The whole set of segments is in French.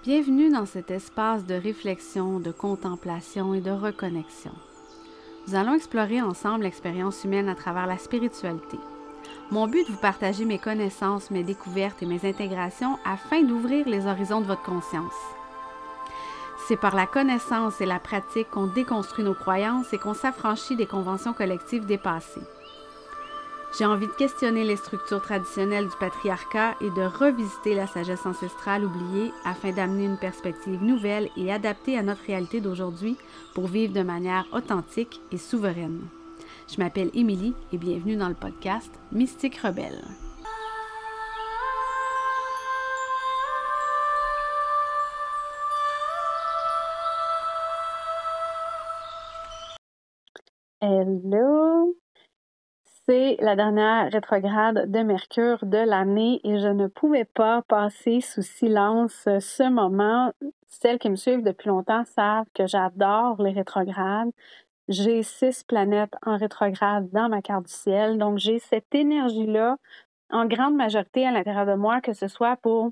Bienvenue dans cet espace de réflexion, de contemplation et de reconnexion. Nous allons explorer ensemble l'expérience humaine à travers la spiritualité. Mon but est de vous partager mes connaissances, mes découvertes et mes intégrations afin d'ouvrir les horizons de votre conscience. C'est par la connaissance et la pratique qu'on déconstruit nos croyances et qu'on s'affranchit des conventions collectives dépassées. J'ai envie de questionner les structures traditionnelles du patriarcat et de revisiter la sagesse ancestrale oubliée afin d'amener une perspective nouvelle et adaptée à notre réalité d'aujourd'hui pour vivre de manière authentique et souveraine. Je m'appelle Émilie et bienvenue dans le podcast Mystique Rebelle. Hello! C'est la dernière rétrograde de Mercure de l'année et je ne pouvais pas passer sous silence ce moment. Celles qui me suivent depuis longtemps savent que j'adore les rétrogrades. J'ai 6 planètes en rétrograde dans ma carte du ciel, donc j'ai cette énergie-là en grande majorité à l'intérieur de moi, que ce soit pour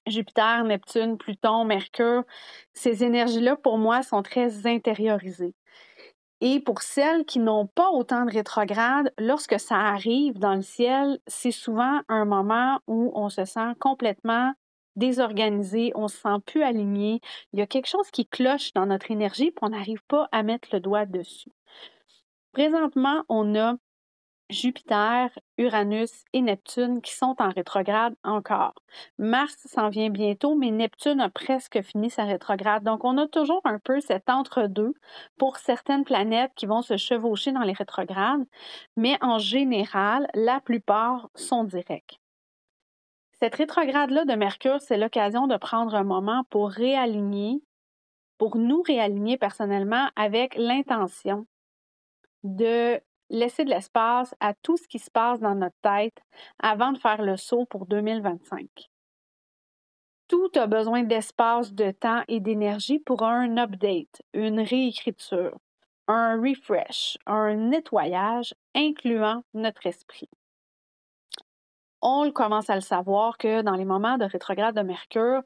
Jupiter, Neptune, Pluton, Mercure. Ces énergies-là, pour moi, sont très intériorisées. Et pour celles qui n'ont pas autant de rétrogrades, lorsque ça arrive dans le ciel, c'est souvent un moment où on se sent complètement désorganisé, on se sent plus aligné. Il y a quelque chose qui cloche dans notre énergie, puis on n'arrive pas à mettre le doigt dessus. Présentement, on a Jupiter, Uranus et Neptune qui sont en rétrograde encore. Mars s'en vient bientôt, mais Neptune a presque fini sa rétrograde. Donc, on a toujours un peu cet entre-deux pour certaines planètes qui vont se chevaucher dans les rétrogrades, mais en général, la plupart sont directs. Cette rétrograde-là de Mercure, c'est l'occasion de prendre un moment pour réaligner, pour nous réaligner personnellement avec l'intention de laisser de l'espace à tout ce qui se passe dans notre tête avant de faire le saut pour 2025. Tout a besoin d'espace, de temps et d'énergie pour un update, une réécriture, un refresh, un nettoyage incluant notre esprit. On commence à le savoir que dans les moments de rétrograde de Mercure,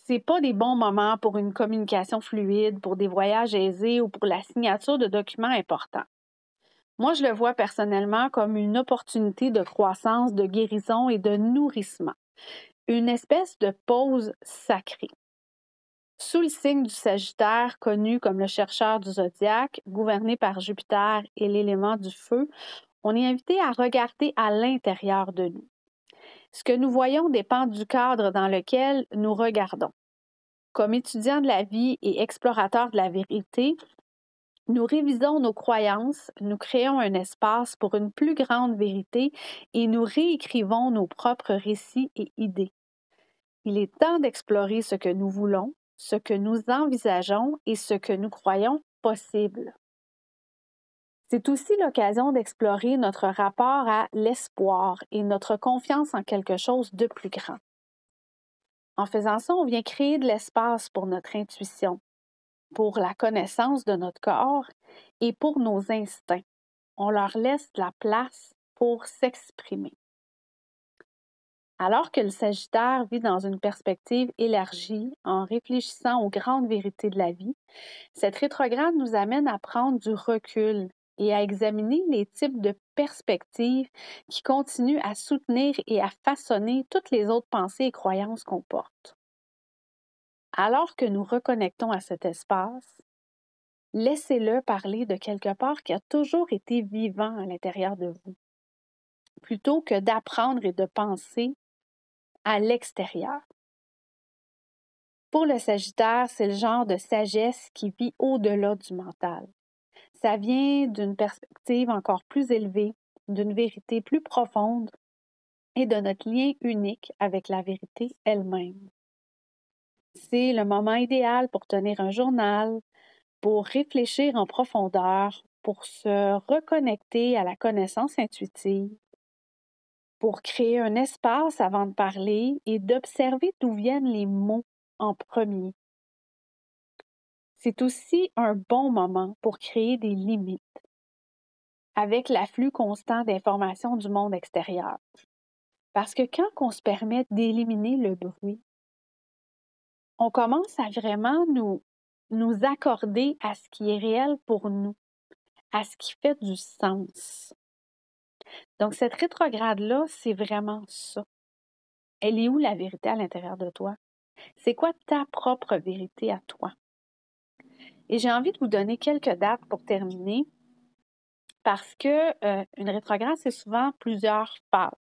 c'est pas des bons moments pour une communication fluide, pour des voyages aisés ou pour la signature de documents importants. Moi, je le vois personnellement comme une opportunité de croissance, de guérison et de nourrissement. Une espèce de pause sacrée. Sous le signe du Sagittaire, connu comme le chercheur du zodiaque, gouverné par Jupiter et l'élément du feu, on est invité à regarder à l'intérieur de nous. Ce que nous voyons dépend du cadre dans lequel nous regardons. Comme étudiants de la vie et explorateurs de la vérité, nous révisons nos croyances, nous créons un espace pour une plus grande vérité et nous réécrivons nos propres récits et idées. Il est temps d'explorer ce que nous voulons, ce que nous envisageons et ce que nous croyons possible. C'est aussi l'occasion d'explorer notre rapport à l'espoir et notre confiance en quelque chose de plus grand. En faisant ça, on vient créer de l'espace pour notre intuition, pour la connaissance de notre corps et pour nos instincts. On leur laisse de la place pour s'exprimer. Alors que le Sagittaire vit dans une perspective élargie, en réfléchissant aux grandes vérités de la vie, cette rétrograde nous amène à prendre du recul et à examiner les types de perspectives qui continuent à soutenir et à façonner toutes les autres pensées et croyances qu'on porte. Alors que nous reconnectons à cet espace, laissez-le parler de quelque part qui a toujours été vivant à l'intérieur de vous, plutôt que d'apprendre et de penser à l'extérieur. Pour le Sagittaire, c'est le genre de sagesse qui vit au-delà du mental. Ça vient d'une perspective encore plus élevée, d'une vérité plus profonde et de notre lien unique avec la vérité elle-même. C'est le moment idéal pour tenir un journal, pour réfléchir en profondeur, pour se reconnecter à la connaissance intuitive, pour créer un espace avant de parler et d'observer d'où viennent les mots en premier. C'est aussi un bon moment pour créer des limites avec l'afflux constant d'informations du monde extérieur. Parce que quand on se permet d'éliminer le bruit, on commence à vraiment nous accorder à ce qui est réel pour nous, à ce qui fait du sens. Donc, cette rétrograde-là, c'est vraiment ça. Elle est où la vérité à l'intérieur de toi? C'est quoi ta propre vérité à toi? Et j'ai envie de vous donner quelques dates pour terminer, parce que une rétrograde, c'est souvent plusieurs phases.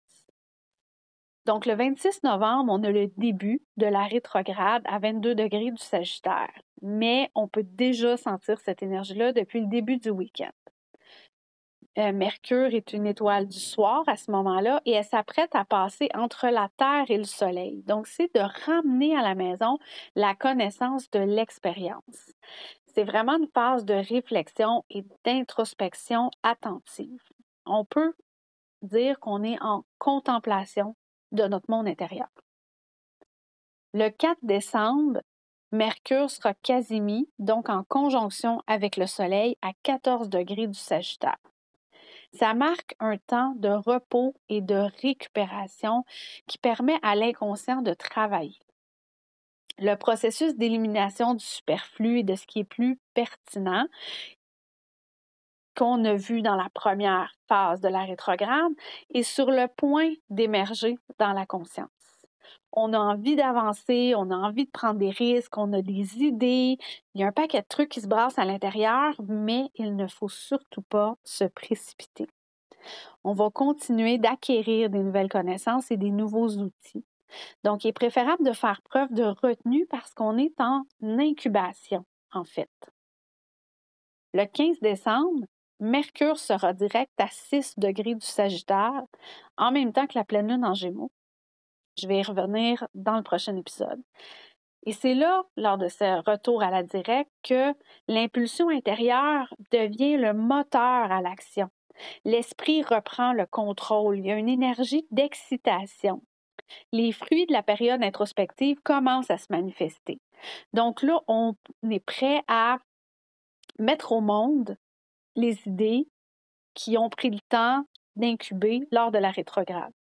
Donc, le 26 novembre, on a le début de la rétrograde à 22 degrés du Sagittaire, mais on peut déjà sentir cette énergie-là depuis le début du week-end. Mercure est une étoile du soir à ce moment-là et elle s'apprête à passer entre la Terre et le Soleil. Donc, c'est de ramener à la maison la connaissance de l'expérience. C'est vraiment une phase de réflexion et d'introspection attentive. On peut dire qu'on est en contemplation de notre monde intérieur. Le 4 décembre, Mercure sera quasi mis, donc en conjonction avec le Soleil à 14 degrés du Sagittaire. Ça marque un temps de repos et de récupération qui permet à l'inconscient de travailler. Le processus d'élimination du superflu et de ce qui est plus pertinent qu'on a vu dans la première phase de la rétrograde est sur le point d'émerger dans la conscience. On a envie d'avancer, on a envie de prendre des risques, on a des idées, il y a un paquet de trucs qui se brassent à l'intérieur, mais il ne faut surtout pas se précipiter. On va continuer d'acquérir des nouvelles connaissances et des nouveaux outils. Donc, il est préférable de faire preuve de retenue parce qu'on est en incubation, en fait. Le 15 décembre, Mercure sera direct à 6 degrés du Sagittaire, en même temps que la pleine lune en Gémeaux. Je vais y revenir dans le prochain épisode. Et c'est là, lors de ce retour à la directe, que l'impulsion intérieure devient le moteur à l'action. L'esprit reprend le contrôle. Il y a une énergie d'excitation. Les fruits de la période introspective commencent à se manifester. Donc là, on est prêt à mettre au monde les idées qui ont pris le temps d'incuber lors de la rétrograde.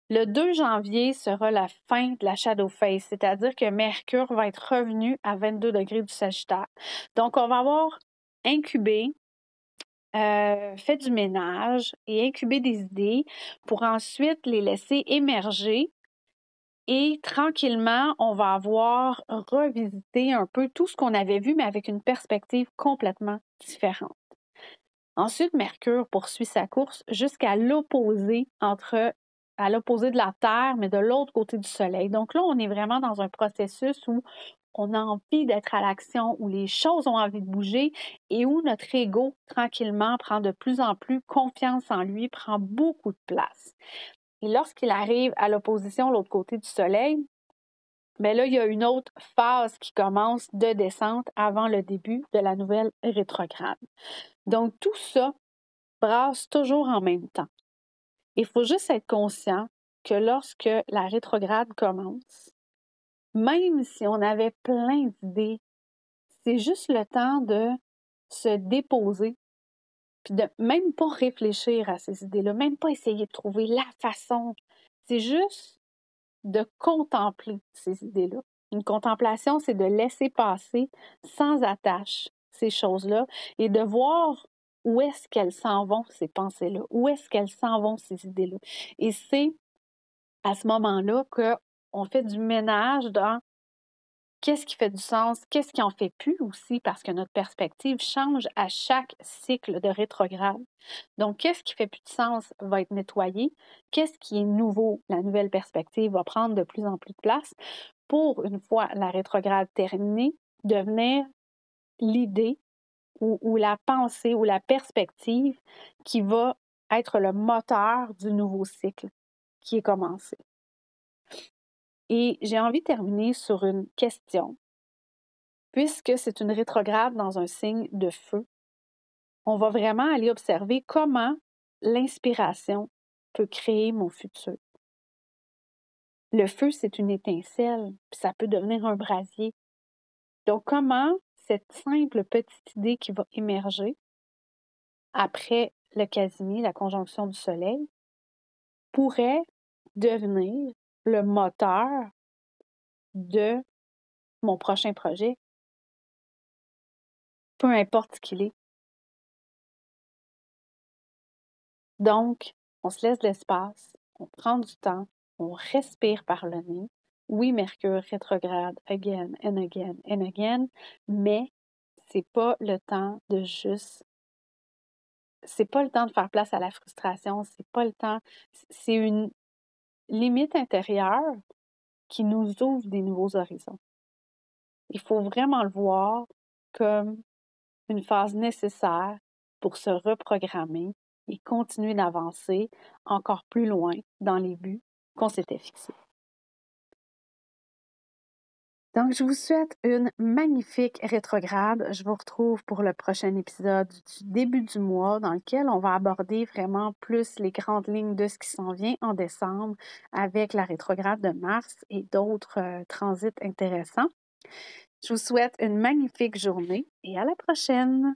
Le 2 janvier sera la fin de la shadow phase, c'est-à-dire que Mercure va être revenu à 22 degrés du Sagittaire. Donc, on va avoir incubé, fait du ménage et incubé des idées pour ensuite les laisser émerger et tranquillement, on va avoir revisité un peu tout ce qu'on avait vu, mais avec une perspective complètement différente. Ensuite, Mercure poursuit sa course jusqu'à l'opposé à l'opposé de la Terre, mais de l'autre côté du Soleil. Donc là, on est vraiment dans un processus où on a envie d'être à l'action, où les choses ont envie de bouger et où notre ego, tranquillement, prend de plus en plus confiance en lui, prend beaucoup de place. Et lorsqu'il arrive à l'opposition, l'autre côté du Soleil, bien là, il y a une autre phase qui commence de descente avant le début de la nouvelle rétrograde. Donc, tout ça brasse toujours en même temps. Il faut juste être conscient que lorsque la rétrograde commence, même si on avait plein d'idées, c'est juste le temps de se déposer, puis de même pas réfléchir à ces idées-là, même pas essayer de trouver la façon. C'est juste de contempler ces idées-là. Une contemplation, c'est de laisser passer sans attache ces choses-là et de voir où est-ce qu'elles s'en vont, ces pensées-là, où est-ce qu'elles s'en vont, ces idées-là. Et c'est à ce moment-là qu'on fait du ménage dans qu'est-ce qui fait du sens, qu'est-ce qui en fait plus aussi, parce que notre perspective change à chaque cycle de rétrograde. Donc, qu'est-ce qui fait plus de sens va être nettoyé, qu'est-ce qui est nouveau, la nouvelle perspective va prendre de plus en plus de place pour, une fois la rétrograde terminée, devenir l'idée ou la pensée ou la perspective qui va être le moteur du nouveau cycle qui est commencé. Et j'ai envie de terminer sur une question. Puisque c'est une rétrograde dans un signe de feu, on va vraiment aller observer comment l'inspiration peut créer mon futur. Le feu, c'est une étincelle, puis ça peut devenir un brasier. Donc, comment cette simple petite idée qui va émerger après le Casimir, la conjonction du Soleil, pourrait devenir le moteur de mon prochain projet, peu importe ce qu'il est. Donc, on se laisse de l'espace, on prend du temps, on respire par le nez. Oui, Mercure rétrograde again and again and again, mais c'est pas le temps de juste, c'est pas le temps de faire place à la frustration, c'est pas le temps, c'est une limite intérieure qui nous ouvre des nouveaux horizons. Il faut vraiment le voir comme une phase nécessaire pour se reprogrammer et continuer d'avancer encore plus loin dans les buts qu'on s'était fixés. Donc, je vous souhaite une magnifique rétrograde. Je vous retrouve pour le prochain épisode du début du mois dans lequel on va aborder vraiment plus les grandes lignes de ce qui s'en vient en décembre avec la rétrograde de Mars et d'autres transits intéressants. Je vous souhaite une magnifique journée et à la prochaine!